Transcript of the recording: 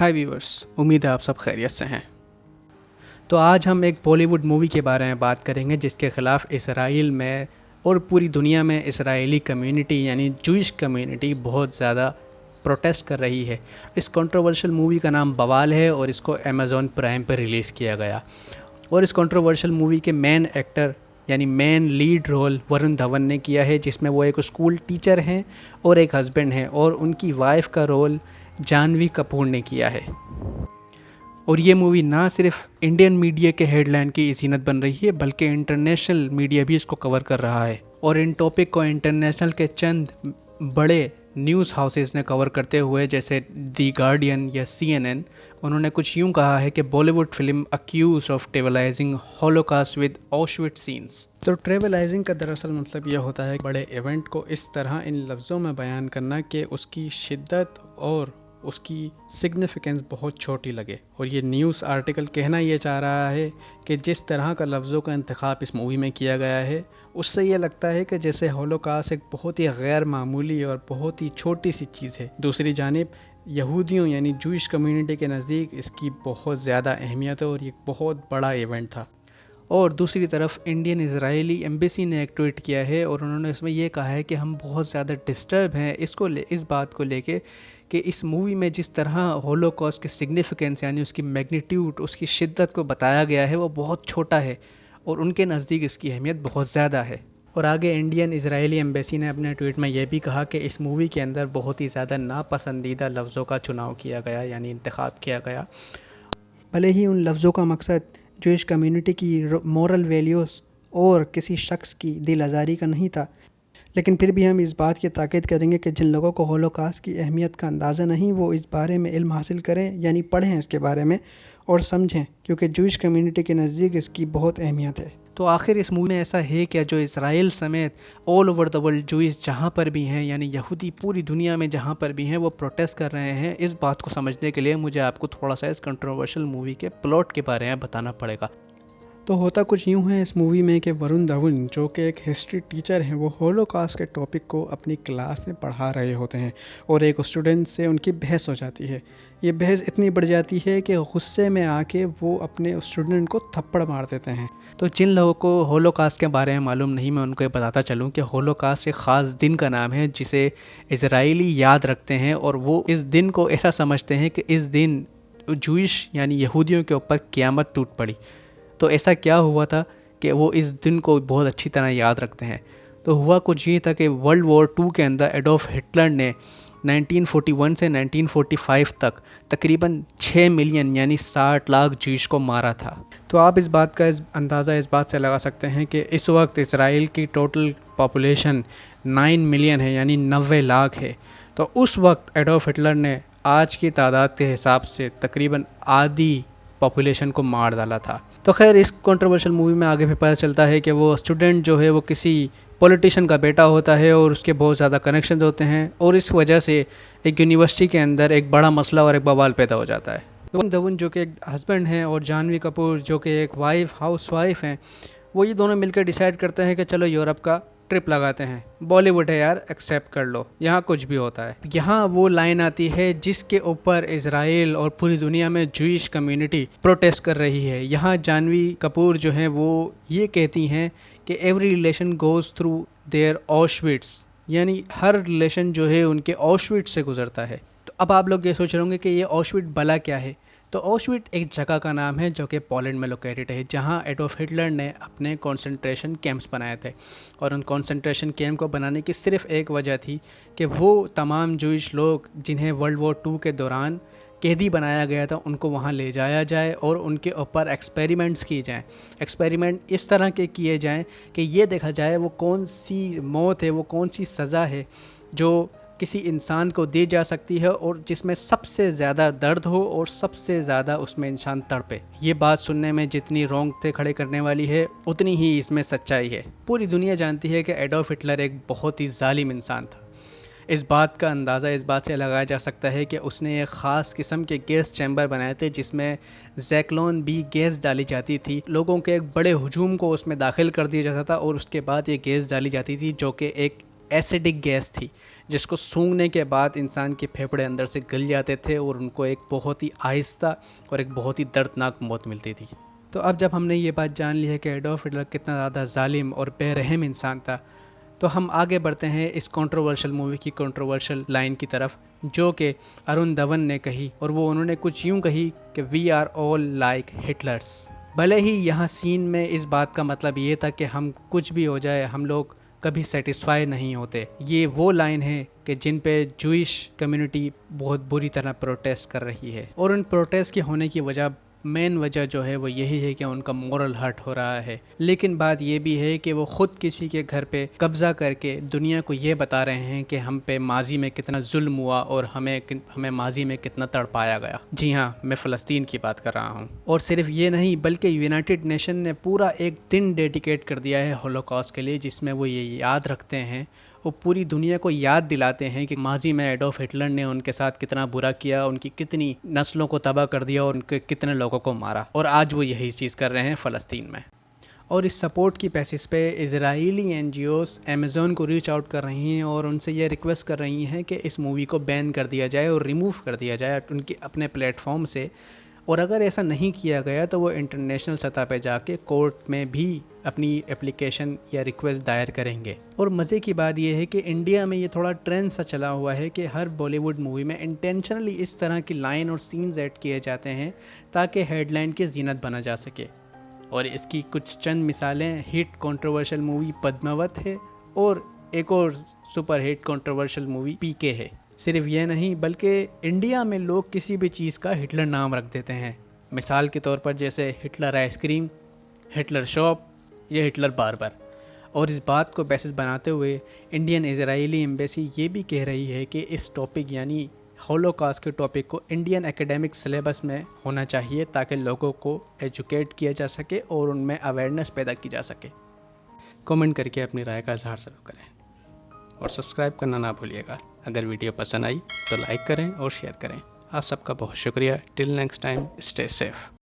हाय viewers, उम्मीद है आप सब खैरियत से हैं। तो आज हम एक बॉलीवुड मूवी के बारे में बात करेंगे जिसके ख़िलाफ़ इसराइल में और पूरी दुनिया में इसराइली कम्युनिटी यानी जूइश कम्युनिटी बहुत ज़्यादा प्रोटेस्ट कर रही है। इस कंट्रोवर्शियल मूवी का नाम बवाल है और इसको अमेज़ॉन प्राइम पर रिलीज़ किया गया। और इस कंट्रोवर्शियल मूवी के मेन एक्टर यानी main lead role Varun Dhawan ने किया है, जिसमें वो एक स्कूल टीचर हैं और एक हस्बैंड हैं, और उनकी वाइफ का रोल जानवी कपूर ने किया है। और ये मूवी ना सिर्फ इंडियन मीडिया के हेडलाइन की ज़ीनत बन रही है बल्कि इंटरनेशनल मीडिया भी इसको कवर कर रहा है। और इन टॉपिक को इंटरनेशनल के चंद बड़े न्यूज़ हाउसेस ने कवर करते हुए, जैसे दी गार्डियन या CNN, उन्होंने कुछ यूँ कहा है कि Bollywood film accused of trivialising Holocaust with Auschwitz scenes. तो ट्रेवलाइजिंग का दरअसल मतलब यह होता है बड़े इवेंट को इस तरह इन लफ्ज़ों में बयान करना कि उसकी शिद्दत और उसकी सिग्निफिकेंस बहुत छोटी लगे। और ये न्यूज़ आर्टिकल कहना ये चाह रहा है कि जिस तरह का लफ्ज़ों का इंतखाब इस मूवी में किया गया है, उससे ये लगता है कि जैसे हॉलोकास्ट एक बहुत ही गैर मामूली और बहुत ही छोटी सी चीज़ है। दूसरी जानिब यहूदियों यानी जूइश कम्युनिटी के नज़दीक इसकी बहुत ज़्यादा अहमियत है और ये बहुत बड़ा इवेंट था। और दूसरी तरफ इंडियन इजरायली एम्बेसी ने एक ट्वीट किया है और उन्होंने इसमें यह कहा है कि हम बहुत ज़्यादा डिस्टर्ब हैं इस बात को लेके कि इस मूवी में जिस तरह होलोकॉस्ट की सिग्निफिकेंस यानी उसकी मैग्नीट्यूड, उसकी शिद्दत को बताया गया है वो बहुत छोटा है और उनके नज़दीक इसकी अहमियत बहुत ज़्यादा है। और आगे इंडियन इजरायली एम्बेसी ने अपने ट्वीट में यह भी कहा कि इस मूवी के अंदर बहुत ही ज़्यादा नापसंदीदा लफ्ज़ों का चुनाव किया गया यानी इंतखाब किया गया। भले ही उन लफ्ज़ों का मकसद जूइश कम्युनिटी की मॉरल वैल्यूज़ और किसी शख्स की दिल आज़ारी का नहीं था, लेकिन फिर भी हम इस बात की ताकीद करेंगे कि जिन लोगों को होलोकास्ट की अहमियत का अंदाज़ा नहीं, वो इस बारे में इल्म हासिल करें यानी पढ़ें इसके बारे में और समझें, क्योंकि जूइश कम्युनिटी के नज़दीक इसकी बहुत अहमियत है। तो आखिर इस मूवी में ऐसा है क्या जो इसराइल समेत all over the world Jewish जहाँ पर भी हैं यानी यहूदी पूरी दुनिया में जहाँ पर भी हैं वो प्रोटेस्ट कर रहे हैं? इस बात को समझने के लिए मुझे आपको थोड़ा सा इस कंट्रोवर्शियल मूवी के प्लॉट के बारे में बताना पड़ेगा। तो होता कुछ यूँ है इस मूवी में कि वरुण धवन जो कि एक हिस्ट्री टीचर हैं, वो होलोकास्ट के टॉपिक को अपनी क्लास में पढ़ा रहे होते हैं और एक स्टूडेंट से उनकी बहस हो जाती है। ये बहस इतनी बढ़ जाती है कि गुस्से में आके वो अपने स्टूडेंट को थप्पड़ मार देते हैं। तो जिन लोगों को होलोकास्ट के बारे में मालूम नहीं, मैं उनको ये बताता चलूँ कि होलोकास्ट एक ख़ास दिन का नाम है जिसे इजरायली याद रखते हैं और वो इस दिन को ऐसा समझते हैं कि इस दिन जूइश यानी यहूदियों के ऊपर क़यामत टूट पड़ी। तो ऐसा क्या हुआ था कि वो इस दिन को बहुत अच्छी तरह याद रखते हैं। तो हुआ कुछ ये था कि वर्ल्ड वॉर 2 के अंदर एडोल्फ हिटलर ने 1941 से 1945 तक तकरीबन 6 मिलियन यानी 60 लाख जूइश को मारा था। तो आप इस बात का अंदाज़ा इस बात से लगा सकते हैं कि इस वक्त इसराइल की टोटल पॉपुलेशन 9 मिलियन है यानी 90 लाख है। तो उस वक्त एडोल्फ हिटलर ने आज की तादाद के हिसाब से तकरीबन आधी पॉपुलेशन को मार डाला था। तो खैर इस कंट्रोवर्शियल मूवी में आगे भी पता चलता है कि वो स्टूडेंट जो है वो किसी पॉलिटिशियन का बेटा होता है और उसके बहुत ज़्यादा कनेक्शंस होते हैं और इस वजह से एक यूनिवर्सिटी के अंदर एक बड़ा मसला और एक बवाल पैदा हो जाता है। वरुण धवन जो कि एक हस्बैंड हैं और जानवी कपूर जो कि एक हाउस वाइफ हैं, वो ये दोनों मिलकर डिसाइड करते हैं कि चलो यूरोप का ट्रिप लगाते हैं। बॉलीवुड है यार, एक्सेप्ट कर लो, यहाँ कुछ भी होता है। यहाँ वो लाइन आती है जिसके ऊपर इजराइल और पूरी दुनिया में जूइश कम्युनिटी प्रोटेस्ट कर रही है। यहाँ जानवी कपूर जो हैं वो ये कहती हैं कि every relation goes through their Auschwitz, यानी हर रिलेशन जो है उनके ऑशविट्ज़ से गुजरता है। तो अब आप लोग ये सोच रहे होंगे कि ये ऑशविट्ज़ भला क्या है। तो ऑशविट्ज़ एक जगह का नाम है जो कि पोलैंड में लोकेटेड है, जहां एडोल्फ हिटलर ने अपने कंसंट्रेशन कैंप्स बनाए थे। और उन कंसंट्रेशन कैंप को बनाने की सिर्फ एक वजह थी कि वो तमाम जूइश लोग जिन्हें वर्ल्ड वॉर 2 के दौरान कैदी बनाया गया था उनको वहां ले जाया जाए और उनके ऊपर एक्सपेरिमेंट्स किए जाएँ। एक्सपेरिमेंट इस तरह के किए जाएँ कि ये देखा जाए वो कौन सी मौत है, वो कौन सी सज़ा है जो किसी इंसान को दी जा सकती है और जिसमें सबसे ज़्यादा दर्द हो और सबसे ज़्यादा उसमें इंसान तड़पे। ये बात सुनने में जितनी रोंगटे खड़े करने वाली है उतनी ही इसमें सच्चाई है। पूरी दुनिया जानती है कि एडोल्फ हिटलर एक बहुत ही जालिम इंसान था। इस बात का अंदाज़ा इस बात से लगाया जा सकता है कि उसने एक ख़ास किस्म के गैस चैम्बर बनाए थे जिसमें ज़ैक्लोन बी गैस डाली जाती थी। लोगों के एक बड़े हुजूम को उसमें दाखिल कर दिया जाता था और उसके बाद ये गैस डाली जाती थी जो कि एक एसिडिक गैस थी जिसको सूंघने के बाद इंसान के फेफड़े अंदर से गल जाते थे और उनको एक बहुत ही आहिस्ता और एक बहुत ही दर्दनाक मौत मिलती थी। तो अब जब हमने ये बात जान ली है कि एडोल्फ हिटलर कितना ज़्यादा जालिम और बेरहम इंसान था, तो हम आगे बढ़ते हैं इस कंट्रोवर्शियल मूवी की कंट्रोवर्शियल लाइन की तरफ, जो कि अरुण धवन ने कही, और वो उन्होंने कुछ यूँ कही कि we are all like Hitlers. भले ही यहाँ सीन में इस बात का मतलब ये था कि हम कुछ भी हो जाए हम लोग कभी सेटिस्फाई नहीं होते। ये वो लाइन है कि जिन पे जूइश कम्युनिटी बहुत बुरी तरह प्रोटेस्ट कर रही है, और उन प्रोटेस्ट के होने की मेन वजह जो है वो यही है कि उनका मोरल हर्ट हो रहा है। लेकिन बात ये भी है कि वो ख़ुद किसी के घर पे कब्ज़ा करके दुनिया को ये बता रहे हैं कि हम पे माजी में कितना जुल्म हुआ और हमें माजी में कितना तड़पाया गया। जी हाँ, मैं फ़लस्तीन की बात कर रहा हूँ। और सिर्फ ये नहीं बल्कि यूनाइटेड नेशन ने पूरा एक दिन डेडिकेट कर दिया है होलोकॉस्ट के लिए, जिसमें वो ये याद रखते हैं, वो पूरी दुनिया को याद दिलाते हैं कि माजी में एडोल्फ हिटलर ने उनके साथ कितना बुरा किया, उनकी कितनी नस्लों को तबाह कर दिया और उनके कितने लोगों को मारा। और आज वो यही चीज़ कर रहे हैं फ़लस्तीन में। और इस सपोर्ट की बेसिस पे इजरायली एनजीओस अमेज़न को रीच आउट कर रही हैं और उनसे ये रिक्वेस्ट कर रही हैं कि इस मूवी को बैन कर दिया जाए और रिमूव कर दिया जाए उनके अपने प्लेटफॉर्म से। और अगर ऐसा नहीं किया गया तो वो इंटरनेशनल सतह पे जाके कोर्ट में भी अपनी एप्लीकेशन या रिक्वेस्ट दायर करेंगे। और मज़े की बात यह है कि इंडिया में ये थोड़ा ट्रेंड सा चला हुआ है कि हर बॉलीवुड मूवी में इंटेंशनली इस तरह की लाइन और सीन्स ऐड किए जाते हैं ताकि हेडलाइन की जीनत बना जा सके। और इसकी कुछ चंद मिसालें हिट कंट्रोवर्शियल मूवी पद्मावत है और एक और सुपर हिट कंट्रोवर्शियल मूवी पीके है। सिर्फ ये नहीं बल्कि इंडिया में लोग किसी भी चीज़ का हिटलर नाम रख देते हैं। मिसाल के तौर पर जैसे हिटलर आइसक्रीम, हिटलर शॉप या हिटलर बार्बर। और इस बात को बेसिस बनाते हुए इंडियन इजरायली एम्बेसी ये भी कह रही है कि इस टॉपिक यानी होलोकॉस्ट के टॉपिक को इंडियन एकेडमिक सिलेबस में होना चाहिए ताकि लोगों को एजुकेट किया जा सके और उनमें अवेयरनेस पैदा की जा सके। कमेंट करके अपनी राय का इजहार ज़रूर करें और सब्सक्राइब करना ना भूलिएगा। अगर वीडियो पसंद आई तो लाइक करें और शेयर करें। आप सबका बहुत शुक्रिया। Till next time, stay safe.